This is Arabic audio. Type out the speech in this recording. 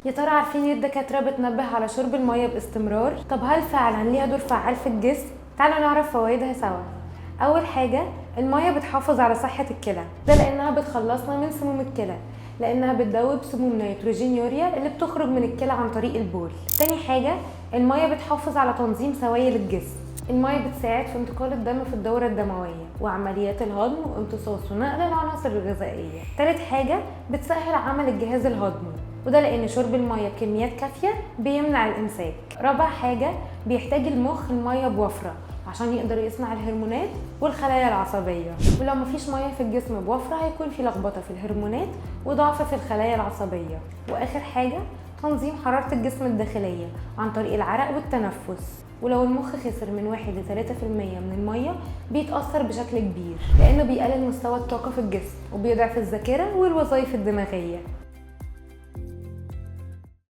يا ترى عارفين ليه الدكاترة بتنبه على شرب المية باستمرار؟ طب هل فعلا ليها دور فعال في الجسم؟ تعالوا نعرف فوائدها سوا. أول حاجة، المية بتحافظ على صحة الكلى، ده لأنها بتخلصنا من سموم الكلى، لأنها بتذوب سموم نيتروجين يوريا اللي بتخرج من الكلى عن طريق البول. تاني حاجة، المية بتحافظ على تنظيم سوائل الجسم. المية بتساعد في انتقال الدم في الدورة الدموية وعمليات الهضم وامتصاص ونقل العناصر الغذائية. تالت حاجة، بتسهل عمل الجهاز الهضمي، وده لأن شرب المية بكميات كافية بيمنع الإمساك. رابع حاجة، بيحتاج المخ المية بوفرة عشان يقدر يصنع الهرمونات والخلايا العصبية، ولو مفيش مية في الجسم بوفرة هيكون في لخبطة في الهرمونات وضعف في الخلايا العصبية. وآخر حاجة، تنظيم حرارة الجسم الداخلية عن طريق العرق والتنفس. ولو المخ خسر من 1 ل 3% من المية بيتأثر بشكل كبير، لأنه بيقلل مستوى الطاقة في الجسم وبيضعف الذاكرة والوظائف الدماغية.